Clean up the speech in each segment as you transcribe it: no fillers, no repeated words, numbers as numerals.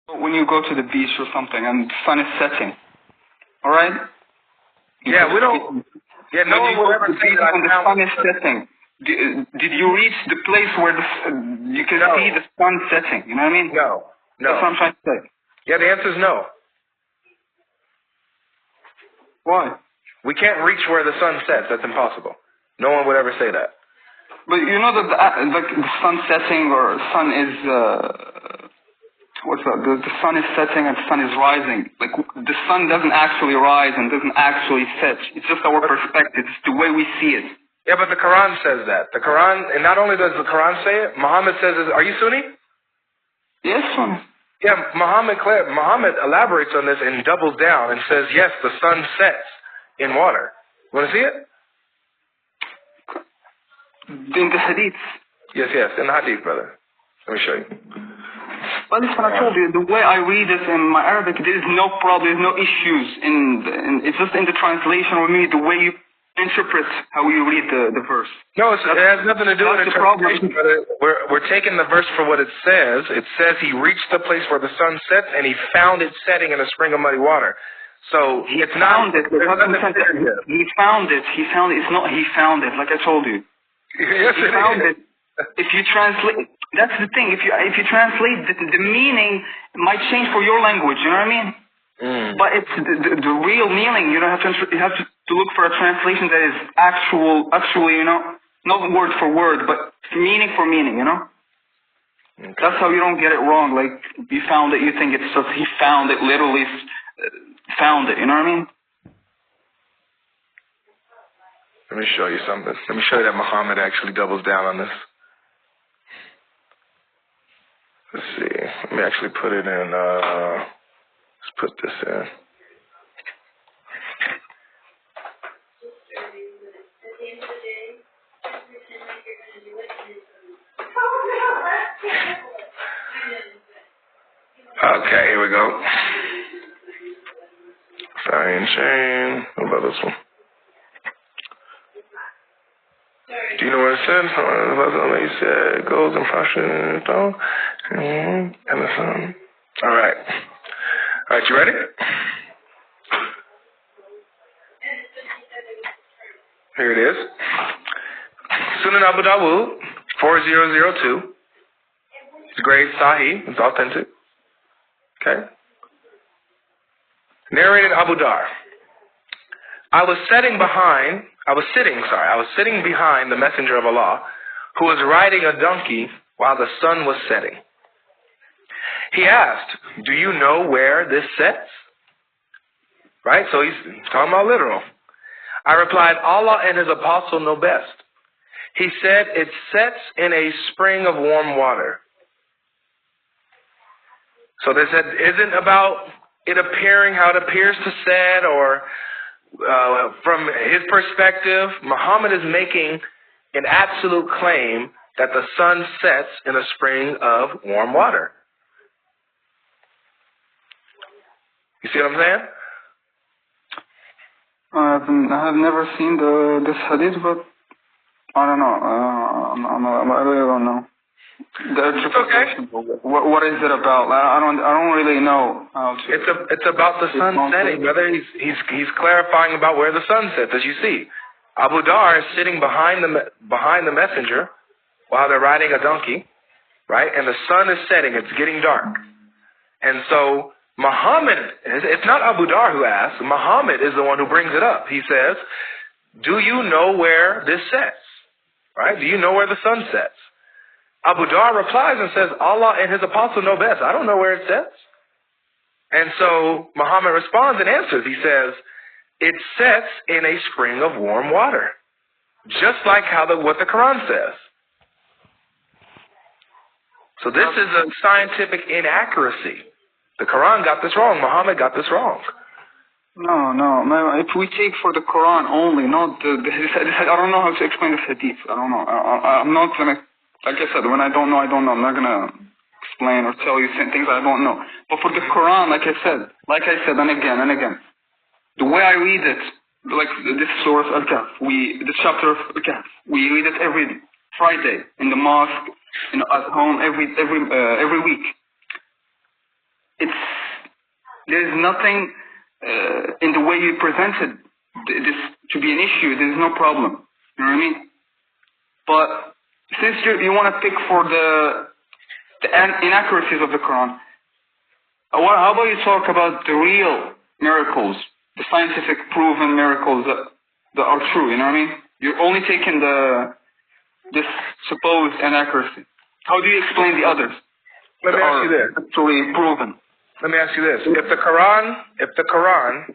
when you go to the beach or something and the sun is setting, all right? Yeah, we don't. Yeah, no one will ever say that. When the sun is setting, did you reach the place where you can see the sun setting? You know what I mean? No. That's what I'm trying to say. Yeah, the answer is no. Why? We can't reach where the sun sets. That's impossible. No one would ever say that. But you know that like the sun setting or sun is what's that? The sun is setting and the sun is rising. Like the sun doesn't actually rise and doesn't actually set. It's just our perspective. It's the way we see it. Yeah, but the Quran says that. The Quran, and not only does the Quran say it, Muhammad says it. Are you Sunni? Yes, Sunni. Yeah, Muhammad elaborates on this and doubles down and says, yes, the sun sets in water. Want to see it? In the hadith. Yes, in the hadith, brother. Let me show you. Well, listen, I told you, the way I read it in my Arabic, there is no problem, there's no issues. It's just in the translation or maybe the way you interpret how you read the verse. No, it has nothing to do with interpretation, brother. We're taking the verse for what it says. It says he reached the place where the sun sets and he found it setting in a spring of muddy water. So he found it. He found it. It's not he found it, like I told you. Yes, he found it. If you translate, that's the thing. If you translate, the meaning might change for your language. You know what I mean? But it's the real meaning. You have to look for a translation that is actually, not word for word, but meaning for meaning. Okay. That's how you don't get it wrong. Like you found it, you think it's just he found it, literally found it. You know what I mean? Let me show you something. Let me show you that Muhammad actually doubles down on this. Let's see. Let me actually put it in. Let's put this in. Okay, here we go. Sorry and chain. What about this one? Do you know what it said? He said, goes and prostitute and the sun. All right. All right, you ready? Here it is. Sunan Abu Dawud, 4002. It's great, Sahih. It's authentic. Okay. Narrated Abu Dar. I was sitting behind the Messenger of Allah, who was riding a donkey while the sun was setting. He asked, do you know where this sets? Right? So he's talking about literal. I replied, Allah and His Apostle know best. He said, it sets in a spring of warm water. So this isn't about it appearing how it appears to set or from his perspective, Muhammad is making an absolute claim that the sun sets in a spring of warm water. You see what I'm saying? I have never seen this hadith, but I don't know. I really don't know. It's okay. What is it about? I don't really know how to. It's about the sun setting, brother. He's clarifying about where the sun sets, as you see. Abu Dar is sitting behind the messenger while they're riding a donkey, right? And the sun is setting. It's getting dark. And so Muhammad, it's not Abu Dar who asks. Muhammad is the one who brings it up. He says, do you know where this sets? Right? Do you know where the sun sets? Abu Dar replies and says, Allah and His Apostle know best. I don't know where it sets. And so Muhammad responds and answers. He says, it sets in a spring of warm water. Just like what the Quran says. So this is a scientific inaccuracy. The Quran got this wrong. Muhammad got this wrong. No. If we take for the Quran only, not the hadith, I don't know how to explain this hadith. I don't know. I'm not going to, like I said, when I don't know, I don't know. I'm not going to explain or tell you things I don't know. But for the Quran, like I said, and again, the way I read it, like this Surah Al-Kahf, this chapter of Al-Kahf, we read it every Friday in the mosque, at home, every week. There is nothing in the way you presented this to be an issue. There is no problem. You know what I mean? But since you want to pick for the inaccuracies of the Quran, how about you talk about the real miracles, the scientific proven miracles that are true? You know what I mean? You're only taking this supposed inaccuracy. How do you explain the others? Let me ask you this. Actually proven. Let me ask you this. If the Quran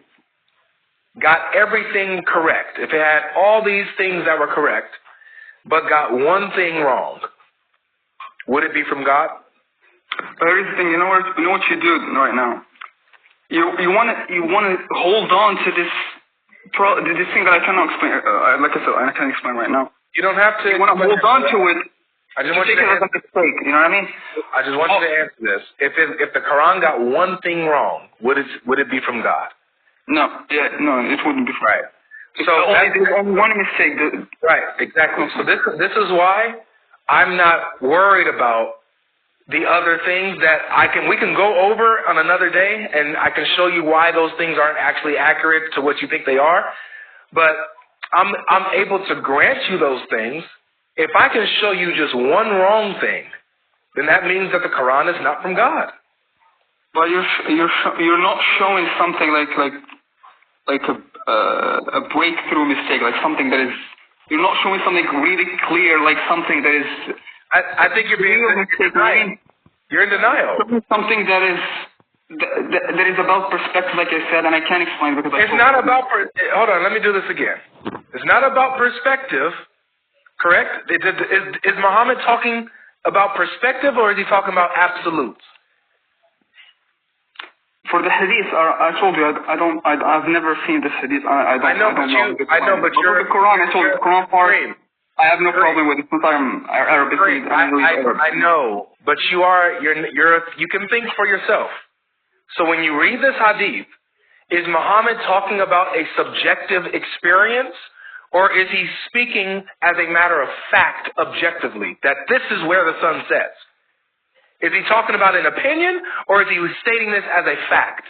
got everything correct, if it had all these things that were correct, but got one thing wrong, would it be from God? Here's the thing. You know what you do right now. You want to hold on to this thing that I cannot explain. Like I said, I can't explain right now. You don't have to. You want to hold on to it. I just want you to take it as a mistake. You know what I mean? I just want you to answer this. If the Quran got one thing wrong, would it be from God? No. Yeah. No. It wouldn't be from right. God. So there's only one mistake. Right. Exactly. So this is why I'm not worried about the other things that we can go over on another day, and I can show you why those things aren't actually accurate to what you think they are. But I'm able to grant you those things. If I can show you just one wrong thing, then that means that the Quran is not from God. But you're not showing something like a breakthrough mistake, like something that is. You're not showing something really clear, like something that is. I think you're being denial. You're in denial. Something that is about perspective, like I said, and I can't explain because it's not about. Hold on, let me do this again. It's not about perspective, correct? Is Muhammad talking about perspective, or is he talking about absolutes? For the hadith, I told you I've never seen this hadith. I know, but you're the Quran. I told you the Quran part. I have no problem with it since I'm Arabic. I know, but you can think for yourself. So when you read this hadith, is Muhammad talking about a subjective experience, or is he speaking as a matter of fact objectively, that this is where the sun sets? Is he talking about an opinion, or is he stating this as a fact?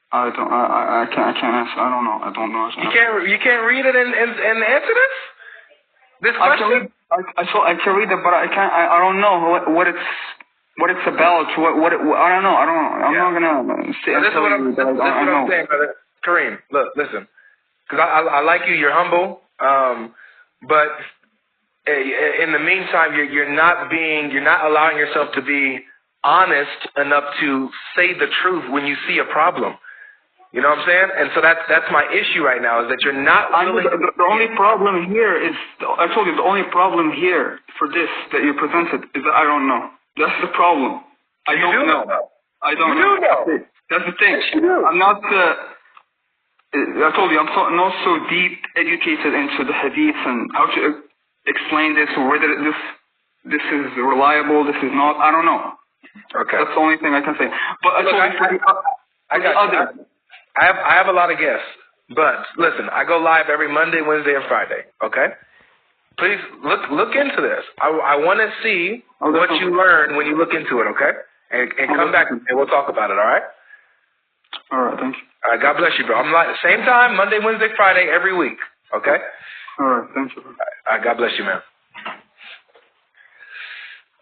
I can't answer. I don't know. You can't read it and answer this? This question? I can read it, but I can't. I don't know what it's about. I don't know. I'm not gonna say. This is what I'm saying, brother. Kareem, look, listen, because I like you. You're humble, but in the meantime, you're not allowing yourself to be honest enough to say the truth when you see a problem. You know what I'm saying? And so that's my issue right now, is that you're not willing. The only problem here is, I told you, the only problem here for this that you presented is that I don't know. That's the problem. I don't know. I don't know. That's the thing. Yes, you do. I'm not. I told you, I'm not so deep educated into the hadith and how to explain this, or whether this is reliable, this is not. I don't know. Okay. That's the only thing I can say. But I have a lot of guests, but listen, I go live every Monday, Wednesday, and Friday. Okay, please look into this. I want to see what you learn when you look into it. Okay, and come back and we'll talk about it. All right. All right. Thank you. All right. God bless you, bro. I'm like same time, Monday, Wednesday, Friday, every week. Okay. All right. Thank you. All right. God bless you, man.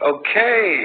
Okay.